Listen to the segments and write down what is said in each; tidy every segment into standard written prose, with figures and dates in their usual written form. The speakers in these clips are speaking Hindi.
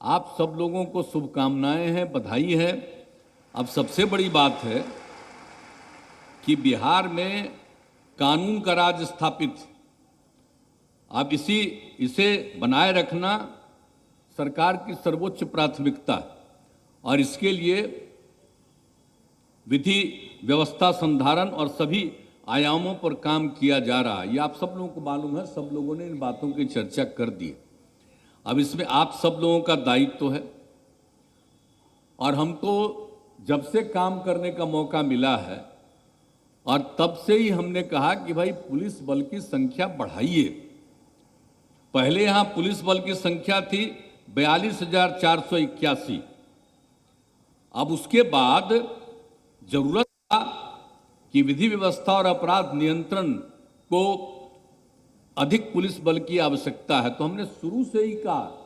आप सब लोगों को शुभकामनाएं हैं, बधाई है। अब सबसे बड़ी बात है कि बिहार में कानून का राज स्थापित। अब इसे बनाए रखना सरकार की सर्वोच्च प्राथमिकता है और इसके लिए विधि व्यवस्था संधारण और सभी आयामों पर काम किया जा रहा है। ये आप सब लोगों को मालूम है, सब लोगों ने इन बातों की चर्चा कर दी। अब इसमें आप सब लोगों का दायित्व है और हमको जब से काम करने का मौका मिला है और तब से ही हमने कहा कि भाई पुलिस बल की संख्या बढ़ाइए। पहले यहां पुलिस बल की संख्या थी 42,481। अब उसके बाद जरूरत था कि विधि व्यवस्था और अपराध नियंत्रण को अधिक पुलिस बल की आवश्यकता है, तो हमने शुरू से ही कहा।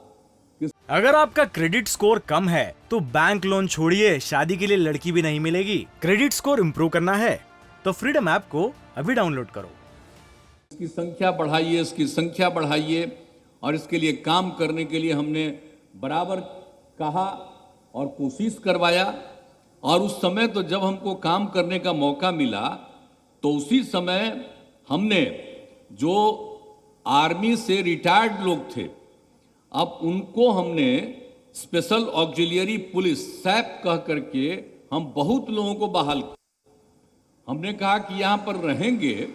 अगर आपका क्रेडिट स्कोर कम है तो बैंक लोन छोड़िए, शादी के लिए लड़की भी नहीं मिलेगी। क्रेडिट स्कोर इम्प्रूव करना है तो फ्रीडम ऐप को अभी डाउनलोड करो। इसकी संख्या बढ़ाइए, इसकी संख्या बढ़ाइए और इसके लिए काम करने के लिए हमने बराबर कहा और कोशिश करवाया। और उस समय तो जब हमको काम करने का मौका मिला तो उसी समय हमने जो आर्मी से रिटायर्ड लोग थे, अब उनको हमने स्पेशल ऑक्सिलियरी पुलिस सैप कह करके हम बहुत लोगों को बहाल किया। हमने कहा कि यहाँ पर रहेंगे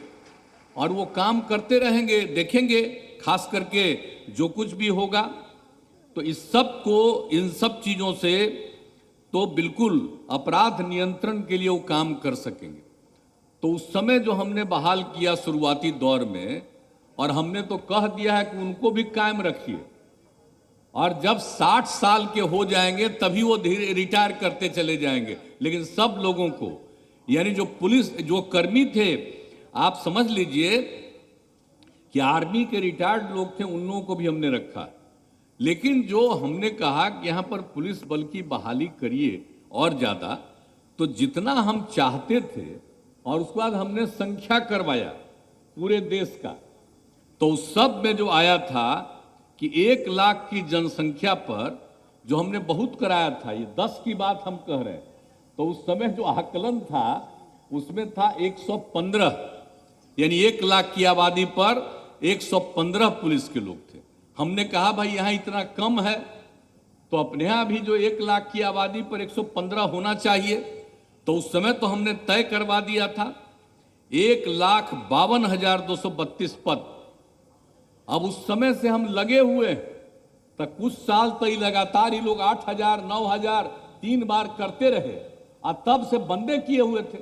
और वो काम करते रहेंगे, देखेंगे खास करके जो कुछ भी होगा। तो इस सब को, इन सब चीज़ों से तो बिल्कुल अपराध नियंत्रण के लिए वो काम कर सकेंगे। तो उस समय जो हमने बहाल किया शुरुआती दौर में, और हमने तो कह दिया है कि उनको भी कायम रखिए और जब 60 साल के हो जाएंगे तभी वो धीरे रिटायर करते चले जाएंगे। लेकिन सब लोगों को, यानी जो पुलिस जो कर्मी थे, आप समझ लीजिए कि आर्मी के रिटायर्ड लोग थे, उन लोगों को भी हमने रखा। लेकिन जो हमने कहा कि यहाँ पर पुलिस बल की बहाली करिए और ज़्यादा, तो जितना हम चाहते थे, और उसके बाद हमने संख्या करवाया पूरे देश का, तो उस सब में जो आया था कि 1 लाख की जनसंख्या पर जो हमने बहुत कराया था, ये 10 की बात हम कह रहे हैं, तो उस समय जो आकलन था उसमें था 115, यानी 1 लाख की आबादी पर 115 पुलिस के लोग थे। हमने कहा भाई यहाँ इतना कम है तो अपने यहाँ भी जो 1 लाख की आबादी पर 115 होना चाहिए। तो उस समय तो हमने तय करवा दिया था 1,52,232 पद। अब उस समय से हम लगे हुए तो कुछ साल तो लगातार ही लोग 8,000 9,000 3 बार करते रहे और तब से बंदे किए हुए थे।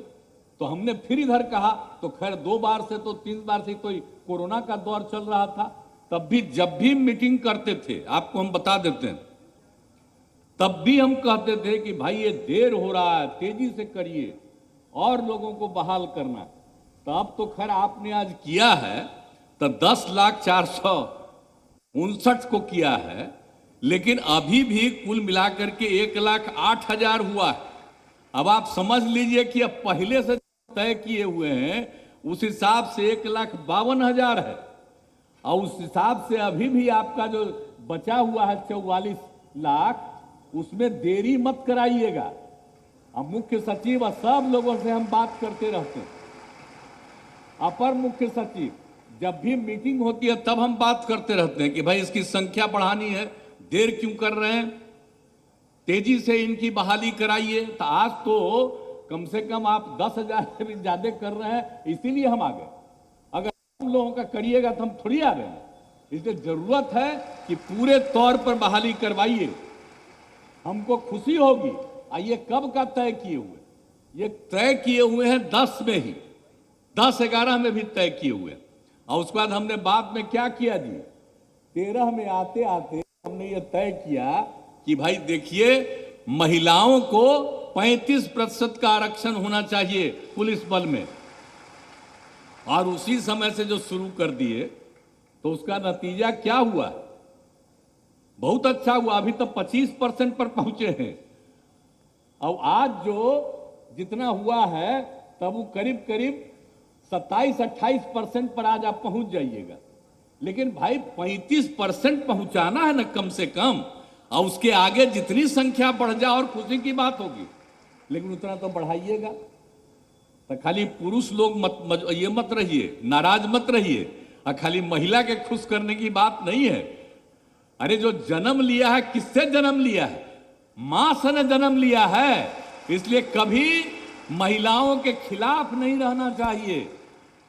तो हमने फिर इधर कहा, तो खैर 2 बार से तो 3 बार से तो कोरोना का दौर चल रहा था, तब भी जब भी मीटिंग करते थे, आपको हम बता देते हैं, तब भी हम कहते थे कि भाई ये देर हो रहा है, तेजी से करिए और लोगों को बहाल करना। तो अब तो खैर आपने आज किया है, तो 10,459 को किया है, लेकिन अभी भी कुल मिलाकर के 1,08,000 हुआ है। अब आप समझ लीजिए कि अब पहले से तय किए हुए हैं उस हिसाब से 1,52,000 है और उस हिसाब से अभी भी आपका जो बचा हुआ है 44 लाख, उसमें देरी मत कराइएगा। अब मुख्य सचिव और सब लोगों से हम बात करते रहते हैं, अपर मुख्य सचिव जब भी मीटिंग होती है तब हम बात करते रहते हैं कि भाई इसकी संख्या बढ़ानी है, देर क्यों कर रहे हैं, तेजी से इनकी बहाली कराइए। तो आज तो कम से कम आप 10,000 से भी ज्यादा कर रहे हैं, इसीलिए हम आ गए। अगर हम लोगों का करिएगा तो हम थोड़ी आ रहे हैं। इसलिए जरूरत है कि पूरे तौर पर बहाली करवाइए, हमको खुशी होगी। ये कब का तय किए हुए, ये तय किए हुए हैं 10 में ही, 10-11 में भी तय किए हुए हैं। और उसके बाद हमने बाद में क्या किया जी, 13 में आते आते हमने ये तय किया कि भाई देखिए महिलाओं को 35% का आरक्षण होना चाहिए पुलिस बल में। और उसी समय से जो शुरू कर दिए तो उसका नतीजा क्या हुआ, बहुत अच्छा हुआ। अभी तो 25% पर पहुंचे हैं और आज जो जितना हुआ है तब वो करीब करीब 27-28% पर आज आप पहुंच जाइएगा। लेकिन भाई 35% पहुंचाना है ना कम से कम। और उसके आगे जितनी संख्या बढ़ जाए और खुशी की बात होगी, लेकिन उतना तो बढ़ाइएगा। तो खाली पुरुष लोग ये मत रहिए, नाराज मत रहिए, और खाली महिला के खुश करने की बात नहीं है। अरे जो जन्म लिया है, किससे जन्म लिया है? मां से ने जन्म लिया है, इसलिए कभी महिलाओं के खिलाफ नहीं रहना चाहिए।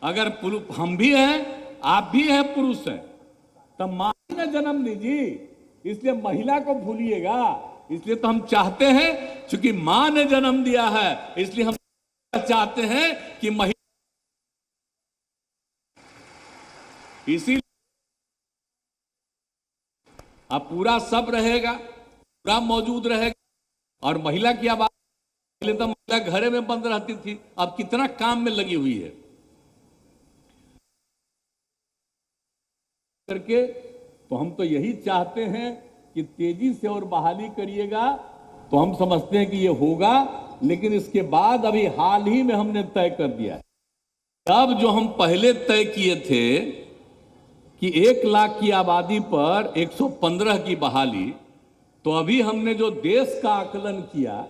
अगर हम भी हैं, आप भी हैं, पुरुष हैं, तब मां ने जन्म ली जी, इसलिए महिला को भूलिएगा। इसलिए तो हम चाहते हैं, क्योंकि मां ने जन्म दिया है, इसलिए हम चाहते हैं कि महिला, इसीलिए अब पूरा सब रहेगा, पूरा मौजूद रहेगा। और महिला की आवाज, पहले तो महिला घरे में बंद रहती थी, अब कितना काम में लगी हुई है करके। तो हम तो यही चाहते हैं कि तेजी से और बहाली करिएगा। तो हम समझते हैं कि ये होगा, लेकिन इसके बाद अभी हाल ही में हमने तय कर दिया है। अब जो हम पहले तय किए थे कि 1 लाख की आबादी पर 115 की बहाली, तो अभी हमने जो देश का आकलन किया,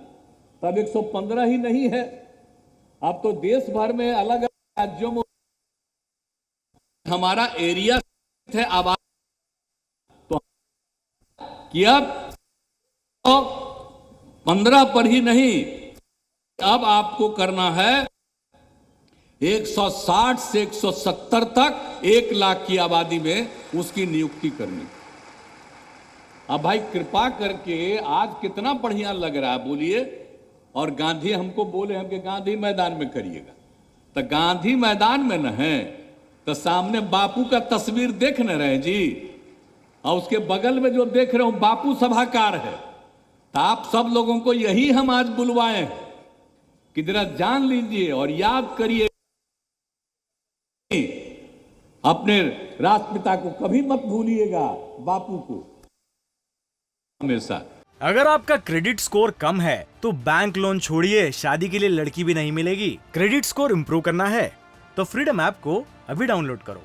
तब 115 ही नहीं है, अब तो देश भर में अलग अलग राज्यों में हमारा एरिया है आबादी, तो कि अब 15 पर ही नहीं, अब आपको करना है 160 से 170 तक 1 लाख की आबादी में उसकी नियुक्ति करनी। अब भाई कृपा करके, आज कितना बढ़िया लग रहा है बोलिए। और गांधी हमको बोले हम कि गांधी मैदान में करिएगा, तो गांधी मैदान में न है तो सामने बापू का तस्वीर देख न रहे जी, और उसके बगल में जो देख रहे हो बापू सभागार है। तो आप सब लोगों को यही हम आज बुलवाए हैं कि जरा जान लीजिए और याद करिए, अपने राष्ट्रपिता को कभी मत भूलिएगा, बापू को हमेशा। अगर आपका क्रेडिट स्कोर कम है तो बैंक लोन छोड़िए, शादी के लिए लड़की भी नहीं मिलेगी। क्रेडिट स्कोर इंप्रूव करना है तो फ्रीडम ऐप को अभी डाउनलोड करो।